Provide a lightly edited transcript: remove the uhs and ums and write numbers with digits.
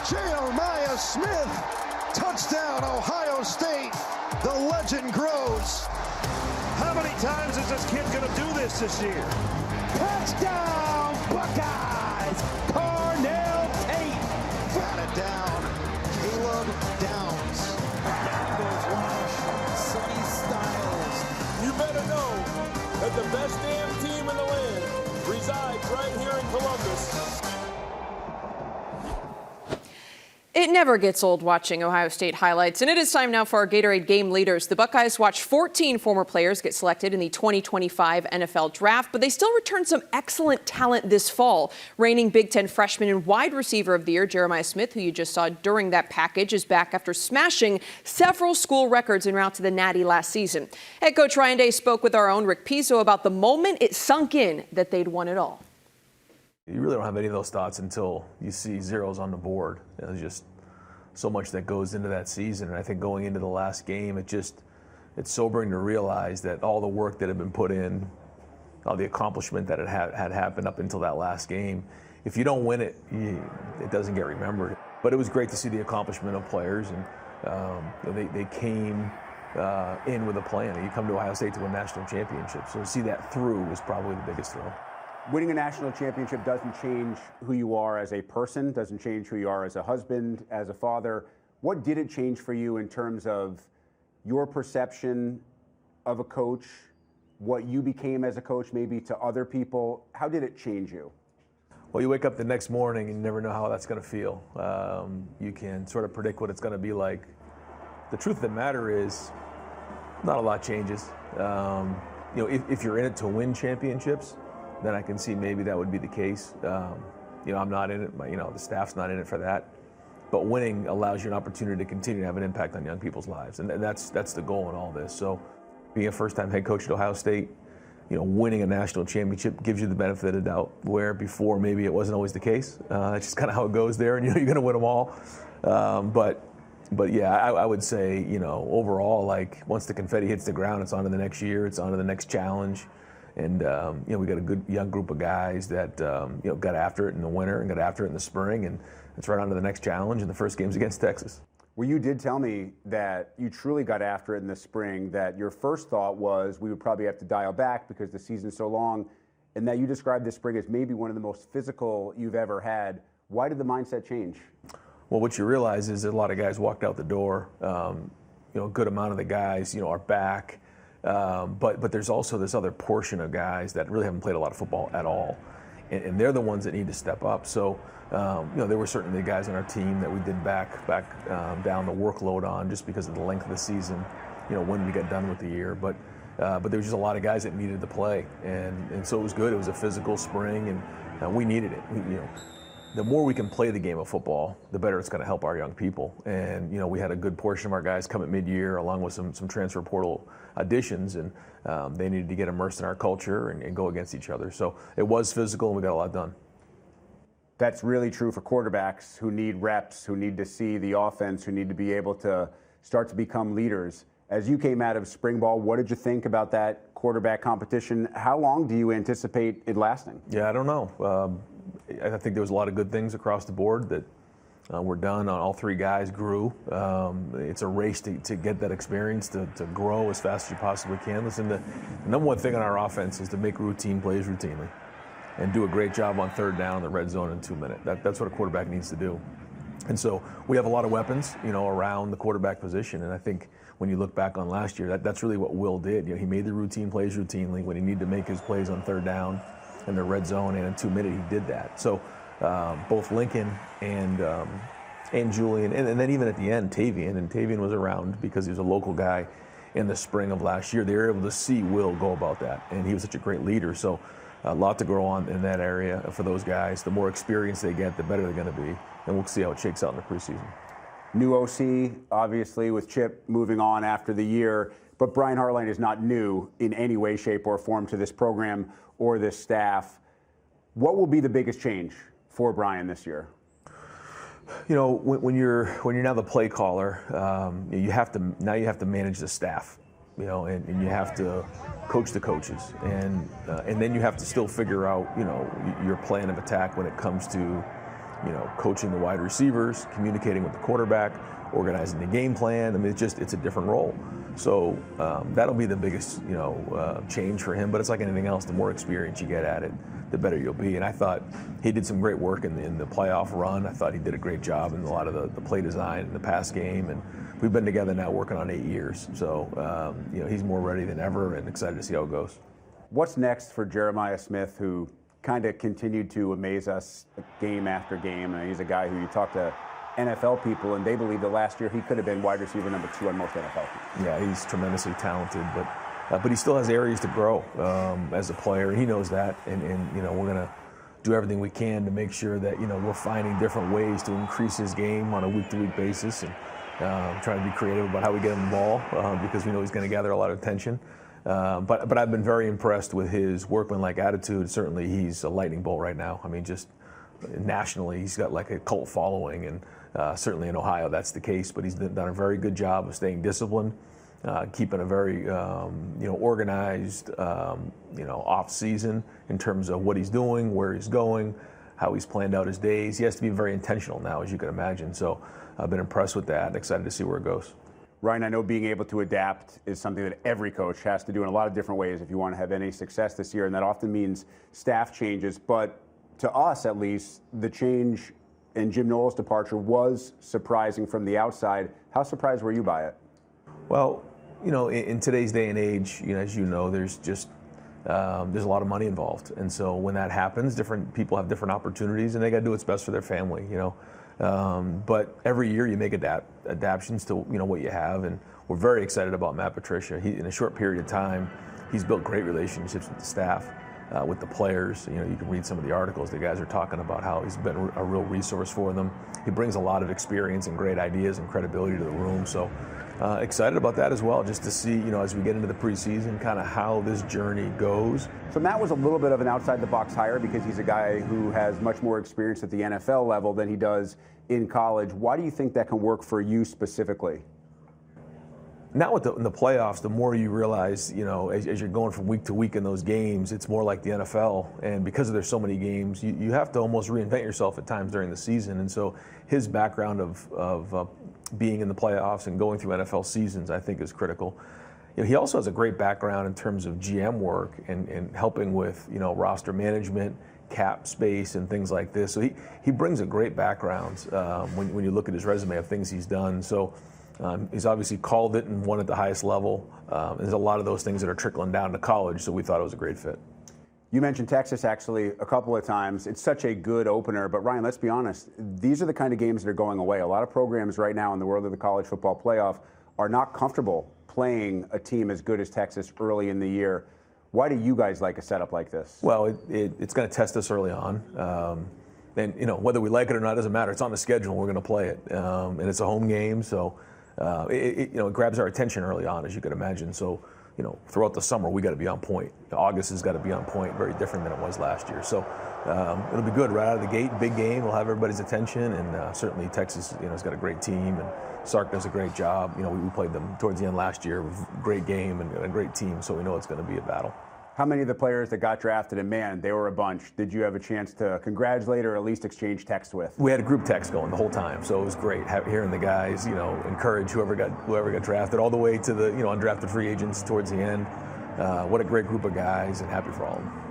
Jeremiah Smith, touchdown, Ohio State. The legend grows. How many times is this kid going to do this year? Touchdown, Buckeyes! Cornell Tate. Batted down, Caleb Downs. Down goes Wash, Sonny Styles. You better know that the best damn team in the land resides right here in Columbus. It never gets old watching Ohio State highlights, and it is time now for our Gatorade Game Leaders. The Buckeyes watched 14 former players get selected in the 2025 NFL Draft, but they still returned some excellent talent this fall. Reigning Big Ten freshman and wide receiver of the year, Jeremiah Smith, who you just saw during that package, is back after smashing several school records en route to the Natty last season. Head coach Ryan Day spoke with our own Rick Pizzo about the moment it sunk in that they'd won it all. You really don't have any of those thoughts until you see zeros on the board. There's just so much that goes into that season. And I think going into the last game, it's sobering to realize that all the work that had been put in, all the accomplishment that had happened up until that last game, if you don't win it, it doesn't get remembered. But it was great to see the accomplishment of players, and they came in with a plan. You come to Ohio State to win national championships. So to see that through was probably the biggest thrill. Winning a national championship doesn't change who you are as a person, doesn't change who you are as a husband, as a father. What did it change for you in terms of your perception of a coach, what you became as a coach maybe to other people? How did it change you? Well, you wake up the next morning and you never know how that's going to feel. You can sort of predict what it's going to be like. The truth of the matter is, not a lot changes. If you're in it to win championships, then I can see maybe that would be the case. I'm not in it, the staff's not in it for that. But winning allows you an opportunity to continue to have an impact on young people's lives, and that's the goal in all this. So being a first-time head coach at Ohio State, winning a national championship gives you the benefit of the doubt, where before maybe it wasn't always the case. It's just kind of how it goes there, and you're going to win them all. But yeah, I would say, overall, like once the confetti hits the ground, it's on to the next year, it's on to the next challenge. And, we got a good young group of guys that, got after it in the winter and got after it in the spring. And it's right on to the next challenge. And the first game's against Texas. Well, you did tell me that you truly got after it in the spring, that your first thought was we would probably have to dial back because the season's so long, and that you described this spring as maybe one of the most physical you've ever had. Why did the mindset change? Well, what you realize is that a lot of guys walked out the door. A good amount of the guys, are back. But there's also this other portion of guys that really haven't played a lot of football at all, and they're the ones that need to step up. So, there were certainly guys on our team that we did back down the workload on just because of the length of the season, when we got done with the year. But there was just a lot of guys that needed to play, and so it was good. It was a physical spring, and we needed it. The more we can play the game of football, the better it's going to help our young people. And, we had a good portion of our guys come at mid-year along with some transfer portal additions, and they needed to get immersed in our culture and go against each other. So it was physical, and we got a lot done. That's really true for quarterbacks who need reps, who need to see the offense, who need to be able to start to become leaders. As you came out of spring ball, what did you think about that quarterback competition? How long do you anticipate it lasting? Yeah, I don't know. I think there was a lot of good things across the board that were done. All three guys grew. It's a race to get that experience, to grow as fast as you possibly can. Listen, the number one thing on our offense is to make routine plays routinely and do a great job on third down in the red zone in 2 minutes. That's what a quarterback needs to do. And so we have a lot of weapons, around the quarterback position. And I think when you look back on last year, that's really what Will did. He made the routine plays routinely. When he needed to make his plays on third down in the red zone and in 2 minutes, he did that. So both Lincoln and Julian, and then even at the end, Tavian was around because he was a local guy in the spring of last year. They were able to see Will go about that, and he was such a great leader. So a lot to grow on in that area for those guys. The more experience they get, the better they're going to be, and we'll see how it shakes out in the preseason. New OC, obviously, with Chip moving on after the year, but Brian Hartline is not new in any way, shape, or form to this program or this staff. What will be the biggest change for Brian this year? When you're now the play caller, you have to manage the staff, and you have to coach the coaches, and then you have to still figure out, your plan of attack when it comes to coaching the wide receivers, communicating with the quarterback, organizing the game plan. I mean, it's a different role. So that'll be the biggest, change for him. But it's like anything else. The more experience you get at it, the better you'll be. And I thought he did some great work in the playoff run. I thought he did a great job in a lot of the play design and the pass game. And we've been together now working on 8 years. So, he's more ready than ever and excited to see how it goes. What's next for Jeremiah Smith, who kind of continued to amaze us game after game? And he's a guy who you talk to NFL people, and they believe that last year he could have been wide receiver number 2 on most NFL teams. Yeah, he's tremendously talented, but he still has areas to grow as a player. He knows that, and we're going to do everything we can to make sure that we're finding different ways to increase his game on a week-to-week basis, and trying to be creative about how we get him the ball because we know he's going to gather a lot of attention. But I've been very impressed with his workmanlike attitude. Certainly, he's a lightning bolt right now. I mean, just nationally, he's got like a cult following, and certainly in Ohio that's the case. But he's done a very good job of staying disciplined, keeping a very organized off season in terms of what he's doing, where he's going, how he's planned out his days. He has to be very intentional now, as you can imagine. So I've been impressed with that and excited to see where it goes. Ryan, I know being able to adapt is something that every coach has to do in a lot of different ways if you want to have any success this year, and that often means staff changes. But to us, at least, the change in Jim Knowles' departure was surprising from the outside. How surprised were you by it? Well, in today's day and age, as you know, there's a lot of money involved, and so when that happens, different people have different opportunities, and they got to do what's best for their family. But every year you make adaptations to what you have, and we're very excited about Matt Patricia. In a short period of time, he's built great relationships with the staff, with the players. You can read some of the articles. The guys are talking about how he's been a real resource for them. He brings a lot of experience and great ideas and credibility to the room. So excited about that as well, just to see, as we get into the preseason, kind of how this journey goes. So Matt was a little bit of an outside-the-box hire because he's a guy who has much more experience at the NFL level than he does in college. Why do you think that can work for you specifically? Now in the playoffs, the more you realize, as you're going from week to week in those games, it's more like the NFL. And because there's so many games, you have to almost reinvent yourself at times during the season. And so his background of being in the playoffs and going through NFL seasons, I think, is critical. He also has a great background in terms of GM work and helping with, roster management, cap space, and things like this. So he brings a great background when you look at his resume of things he's done. So he's obviously called it and won at the highest level. There's a lot of those things that are trickling down to college, so we thought it was a great fit. You mentioned Texas actually a couple of times. It's such a good opener, but Ryan, let's be honest. These are the kind of games that are going away. A lot of programs right now in the world of the college football playoff are not comfortable playing a team as good as Texas early in the year. Why do you guys like a setup like this? Well, it's going to test us early on. And whether we like it or not doesn't matter. It's on the schedule. We're going to play it, and it's a home game, so it grabs our attention early on, as you can imagine. So throughout the summer we got to be on point. August has got to be on point. Very different than it was last year. So it'll be good right out of the gate. Big game. We'll have everybody's attention, and certainly Texas, has got a great team, and Sark does a great job. We played them towards the end last year. Great game and a great team, so we know it's going to be a battle. How many of the players that got drafted, and man, they were a bunch, did you have a chance to congratulate or at least exchange text with? We had a group text going the whole time, so it was great hearing the guys, encourage whoever got drafted, all the way to the undrafted free agents towards the end. What a great group of guys, and happy for all of them.